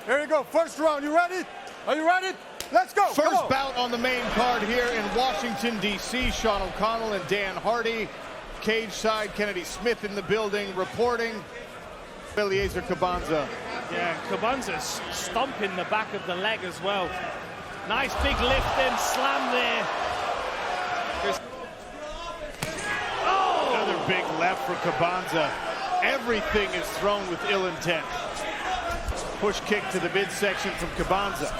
Here you go. First round. You ready? Are you ready? Let's go. First bout on the main card here in Washington, D.C. Sean O'Connell and Dan Hardy. Cage side, Kennedy Smith in the building, reporting. Eliezer Kubanza. Yeah, Kubanza's stomping the back of the leg as well. Nice big lift in, slam there. Oh! Another big left for Kubanza. Everything is thrown with ill intent. Push kick to the midsection from Kubanza.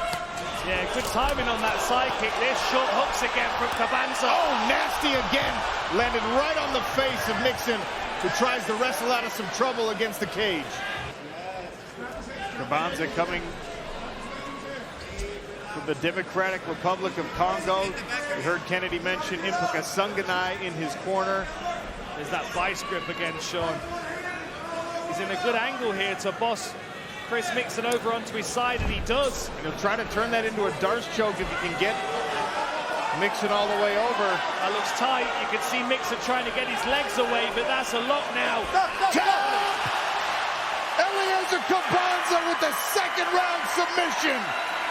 Yeah, good timing on that side kick. There's short hooks again from Kubanza. Oh, nasty again. Landed right on the face of Mixan, who tries to wrestle out of some trouble against the cage. Kubanza coming from the Democratic Republic of Congo. We heard Kennedy mention Impuka Sanganai in his corner. There's that vice grip again, Sean. He's in a good angle here to boss Chris Mixan over onto his side, and he does. And he'll try to turn that into a Darce choke if he can get Mixan all the way over. That looks tight. You can see Mixan trying to get his legs away, but that's a lock now. Eliezer Kubanza with the second round submission.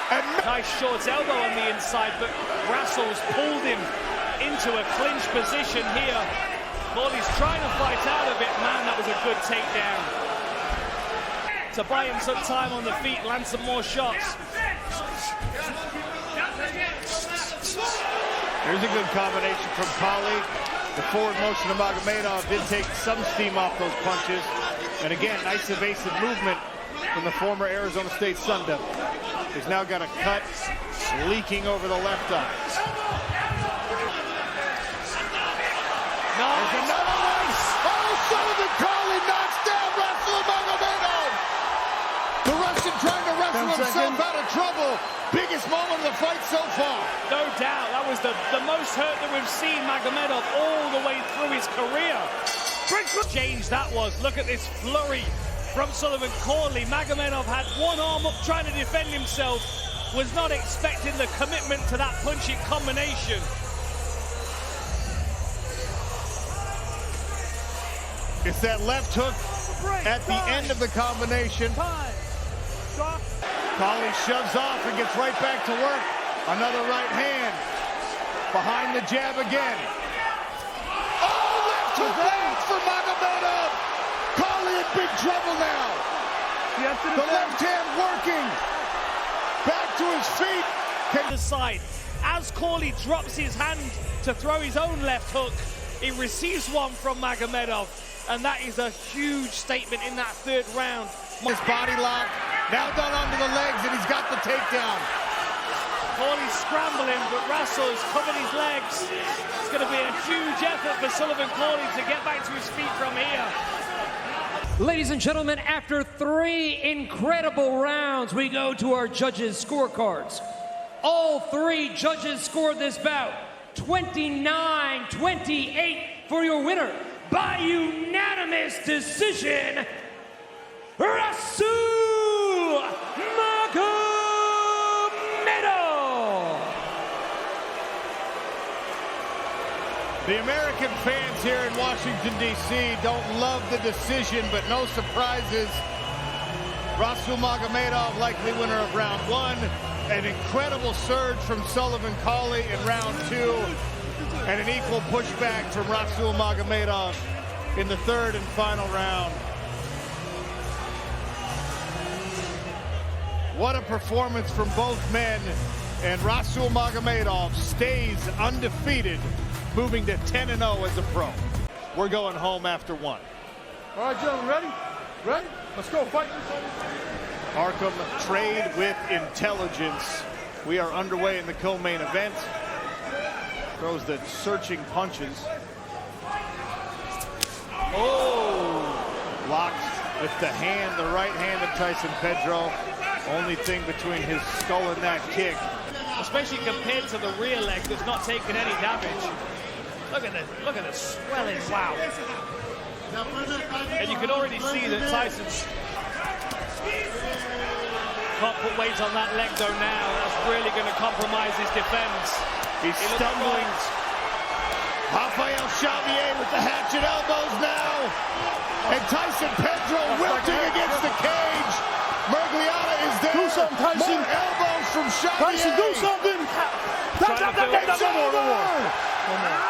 And nice short elbow on the inside, but Rasul's pulled him into a clinch position here. Cauley's trying to fight out of it. Man, that was a good takedown. To buy him some time on the feet, land some more shots. Here's a good combination from Cauley. The forward motion of Magomedov did take some steam off those punches. And again, nice evasive movement from the former Arizona State Sun Devil. He's now got a cut leaking over the left eye. Nice. There's another one. Oh, Sullivan Cauley knocks down Rasul Magomedov. The Russian trying to wrestle himself out of trouble. Biggest moment of the fight so far. No doubt, that was the most hurt that we've seen Magomedov all the way through his career. Change that was. Look at this flurry from Sullivan Cauley. Magomedov had one arm up trying to defend himself. Was not expecting the commitment to that punching combination. It's that left hook at the end of the combination. Cauley shoves off and gets right back to work. Another right hand. Behind the jab again. Oh, left hook lands for Magomedov. Cauley in big trouble now. The left hand working. Back to his feet. The side. As Cauley drops his hand to throw his own left hook, he receives one from Magomedov. And that is a huge statement in that third round. His body lock, now done onto the legs, and he's got the takedown. Cauley's scrambling, but Rasul's covered his legs. It's going to be a huge effort for Sullivan Cauley to get back to his feet from here. Ladies and gentlemen, after 3 incredible rounds, we go to our judges' scorecards. All 3 judges scored this bout 29-28 for your winner. By unanimous decision, Rasul Magomedov. The American fans here in Washington, D.C. don't love the decision, but no surprises. Rasul Magomedov, likely winner of round 1. An incredible surge from Sullivan Cauley in round 2. And an equal pushback from Rasul Magomedov in the third and final round. What a performance from both men. And Rasul Magomedov stays undefeated, moving to 10-0 as a pro. We're going home after 1. All right, gentlemen, ready? Ready? Let's go, fight. Arkham trade with intelligence. We are underway in the co-main event. Throws the searching punches. Oh! Locked with the hand, the right hand of Tyson Pedro. Only thing between his skull and that kick. Especially compared to the rear leg that's not taking any damage. Look at the swelling, wow. And you can already see that Tyson's can't put weight on that leg though now. That's really going to compromise his defense. He's stumbling. Rafael Xavier with the hatchet elbows now. And Tyson Pedro wilting against the cage. Mergliata is there. something, Tyson. More elbows from Xavier. Tyson, do something.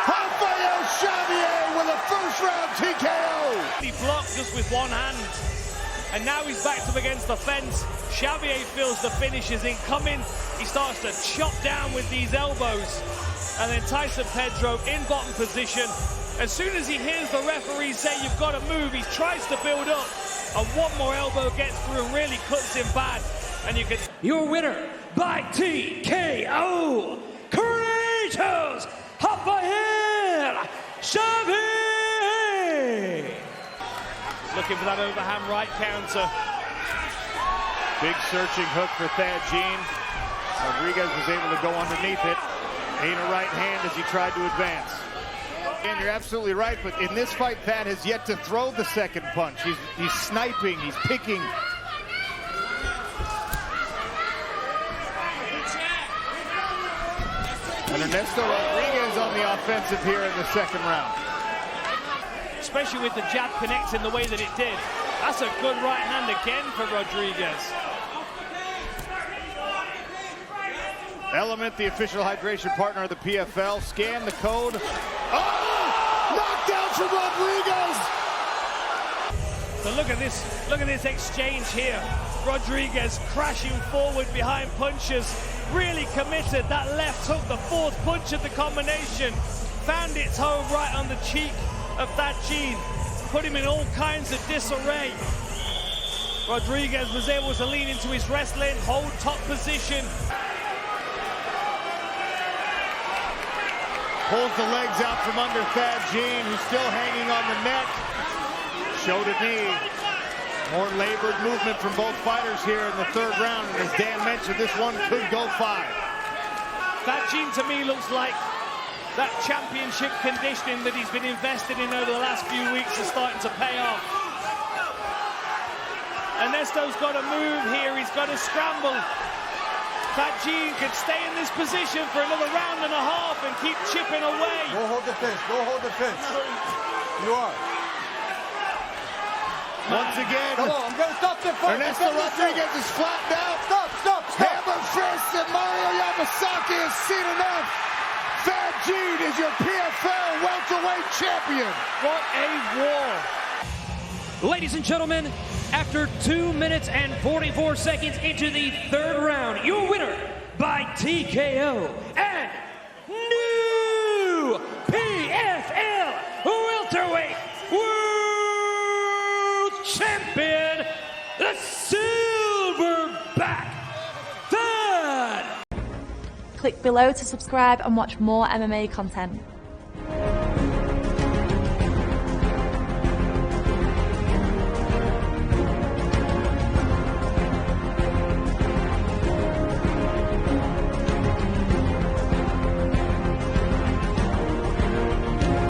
Rafael Xavier with a first-round TKO. He blocked just with one hand. And now he's backed up against the fence. Xavier feels the finish is incoming. He starts to chop down with these elbows. And then Tyson Pedro in bottom position. As soon as he hears the referee say you've got to move, he tries to build up. And one more elbow gets through and really cuts him bad. And you can... Your winner by TKO, Kratos Rafael Xavier. Looking for that overhand right counter. Big searching hook for Thad Jean. Rodriguez was able to go underneath it. Ain't a right hand as he tried to advance. And you're absolutely right, but in this fight, Thad has yet to throw the second punch. He's sniping, he's picking. And Ernesto Rodriguez on the offensive here in the second round. Especially with the jab connecting the way that it did. That's a good right hand again for Rodriguez. Element, the official hydration partner of the PFL, scan the code. Oh! Knockdown from Rodriguez! So look at this exchange here. Rodriguez crashing forward behind punches, really committed. That left hook, the fourth punch of the combination, found its home right on the cheek of Thad Jean, put him in all kinds of disarray. Rodriguez was able to lean into his wrestling, hold top position. Pulls the legs out from under Thad Jean, who's still hanging on the neck. Shoulder knee. More labored movement from both fighters here in the third round. And as Dan mentioned, this one could go 5. Thad Jean to me looks like that championship conditioning that he's been invested in over the last few weeks is starting to pay off. Ernesto's got to move here. He's got to scramble. Thad Jean could stay in this position for another round and a half and keep chipping away. Go hold the fence. Go hold the fence. You are. Once again, Come on, I'm going to stop the fight. Ernesto Rodriguez is flattened out. Stop. Hammer fist, and Mario Yamasaki has seen enough. Thad Jean is your PFL welterweight champion. What a war. Ladies and gentlemen, after 2 minutes and 44 seconds into the third round, your winner by TKO and new PFL welterweight world champion, the Silverback Thad. Click below to subscribe and watch more MMA content.